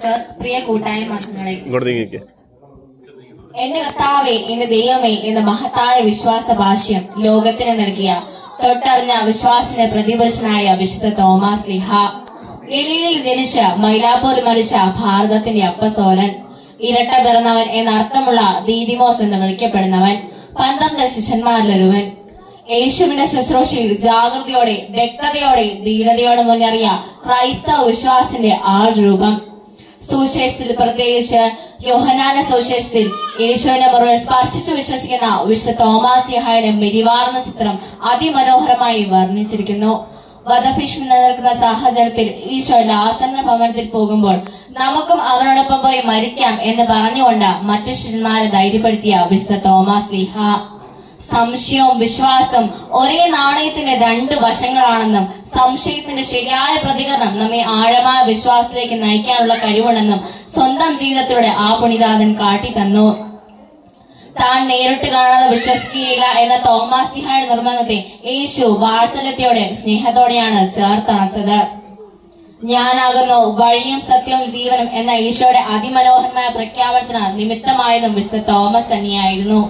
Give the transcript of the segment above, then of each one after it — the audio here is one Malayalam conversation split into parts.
പാസ്റ്റർ, പ്രിയ കൂട്ടായ്മ അംഗങ്ങളെ, എന്റെ കർത്താവേ, എന്റെ ദൈവമേ എന്ന മഹത്തായ വിശ്വാസ ഭാഷ്യം ലോകത്തിന് നൽകിയ തൊട്ടറിഞ്ഞ വിശ്വാസത്തിന് പ്രതിപുരുഷനായ വിശുദ്ധ തോമാസ് ലീഹ, ഗലീലയിൽ ജനിച്ച മൈലാപ്പൂരിൽ മരിച്ച ഭാരതത്തിന്റെ അപ്പസ്തോലൻ, ഇരട്ട പിറന്നവൻ എന്നർത്ഥമുള്ള ദീദിമോസ് എന്ന് വിളിക്കപ്പെടുന്നവൻ, 12 ശിഷ്യന്മാരിലൊരുവൻ, യേശുവിന്റെ ശുശ്രൂഷയിൽ ജാഗ്രതയോടെ വ്യക്തതയോടെ ധീരതയോടെ മുന്നേറിയ ക്രൈസ്തവ വിശ്വാസത്തിന്റെ ആൾരൂപം. സുവിശേഷത്തിൽ, പ്രത്യേകിച്ച് യോഹന്നാന്റെ സുവിശേഷത്തിൽ യേശുവിന്റെ മുറിവിൽ സ്പർശിച്ചു വിശ്വസിക്കുന്ന വിശുദ്ധ തോമാസ് ലീഹയുടെ മിരിവാർന്ന ചിത്രം അതിമനോഹരമായി വർണ്ണിച്ചിരിക്കുന്നു. വധഭീഷണി നിലനിൽക്കുന്ന സാഹചര്യത്തിൽ ഈശോ ലാസറിന്റെ ഭവനത്തിൽ പോകുമ്പോൾ നമുക്കും അവരോടൊപ്പം പോയി മരിക്കാം എന്ന് പറഞ്ഞുകൊണ്ട് മറ്റു ശിഷ്യന്മാരെ ധൈര്യപ്പെടുത്തിയ വിശുദ്ധ തോമാസ് ലീഹ, സംശയവും വിശ്വാസവും ഒരേ നാണയത്തിന്റെ 2 വശങ്ങളാണെന്നും സംശയത്തിന്റെ ശരിയായ പ്രതികരണം നമ്മെ ആഴമായ വിശ്വാസത്തിലേക്ക് നയിക്കാനുള്ള കഴിവുണ്ടെന്നും സ്വന്തം ജീവിതത്തിലൂടെ ആ പുണ്യനാഥൻ കാട്ടിത്തന്നു. താൻ നേരിട്ട് കാണാതെ വിശ്വസിക്കുകയില്ല എന്ന തോമാസ് ലീഹയുടെ നിർബന്ധത്തെ യേശു വാത്സല്യത്തോടെ സ്നേഹത്തോടെയാണ് ചേർത്തണച്ചത്. ഞാനാകുന്നു വഴിയും സത്യവും ജീവനും എന്ന ഈശോയുടെ അതിമനോഹരമായ പ്രഖ്യാപനത്തിന് നിമിത്തമായതും വിശുദ്ധ തോമസ് തന്നെയായിരുന്നു.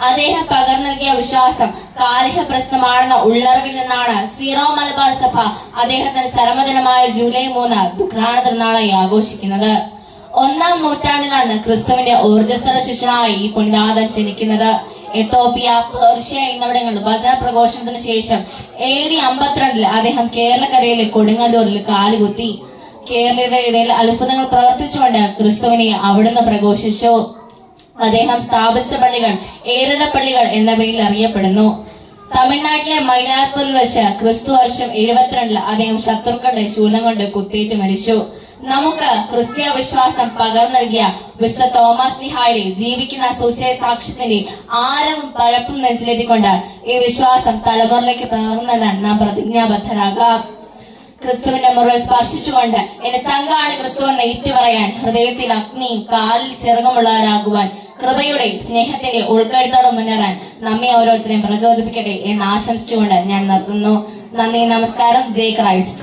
അദ്ദേഹം പകർന്നു നൽകിയ വിശ്വാസം കാലിക പ്രശ്നമാണെന്ന ഉള്ളറിവിൽ നിന്നാണ് സീറോ മലബാർ സഭ അദ്ദേഹത്തിന്റെ ചരമദിനമായ ജൂലൈ 3 ദുഃഖാന തിരുനാളായി ആഘോഷിക്കുന്നത്. 1-ാം നൂറ്റാണ്ടിലാണ് ക്രിസ്തുവിന്റെ ഊർജ്ജസ്വല ശിഷ്യനായി ഈ പുണ്യനാഥൻ ജനിക്കുന്നത്. എത്തോപ്യ, പേർഷ്യ എന്നിവിടങ്ങളിൽ വചന പ്രഘോഷണത്തിന് ശേഷം AD 52 അദ്ദേഹം കേരളക്കരയിലെ കൊടുങ്ങല്ലൂരിൽ കാലുകുത്തി. കേരളീയരുടെ ഇടയിൽ അത്ഭുതങ്ങൾ പ്രവർത്തിച്ചുകൊണ്ട് ക്രിസ്തുവിനെ അവിടുന്ന് പ്രഘോഷിച്ചു. അദ്ദേഹം സ്ഥാപിച്ച പള്ളികൾ ഏഴര പള്ളികൾ എന്ന പേരിൽ അറിയപ്പെടുന്നു. തമിഴ്നാട്ടിലെ മൈലാപ്പൂരിൽ വെച്ച് ക്രിസ്തു വർഷം 72 അദ്ദേഹം ശത്രുക്കളുടെ ശൂലം കൊണ്ട് കുത്തേറ്റ് മരിച്ചു. നമുക്ക് ക്രിസ്തീയ വിശ്വാസം പകർന്നു നൽകിയ വിശുദ്ധ തോമാസ് ലീഹയുടെ ജീവിക്കുന്ന സുവിശേഷ സാക്ഷ്യത്തിന്റെ ആഴവും പരപ്പും നെഞ്ചിലെത്തിക്കൊണ്ട് ഈ വിശ്വാസം തലമുറയിലേക്ക് പകർന്നു നൽകാൻ നാം പ്രതിജ്ഞാബദ്ധരാകാം. ക്രിസ്തുവിന്റെ മുറിവിൽ സ്പർശിച്ചുകൊണ്ട് എന്റെ ചങ്കാണ് ക്രിസ്തു എന്ന് ഏറ്റുപറയാൻ, ഹൃദയത്തിൽ അഗ്നിയും കാലിൽ ചിറകുമുള്ളവരാകുവാൻ, കൃപയുടെ സ്നേഹത്തിന്റെ ഉൾക്കരുത്തോടെ മുന്നേറാൻ നമ്മെ ഓരോരുത്തരെയും പ്രചോദിപ്പിക്കട്ടെ എന്ന് ആശംസിച്ചുകൊണ്ട് ഞാൻ നിർത്തുന്നു. നന്ദി, നമസ്കാരം. ജയ് ക്രൈസ്റ്റ്.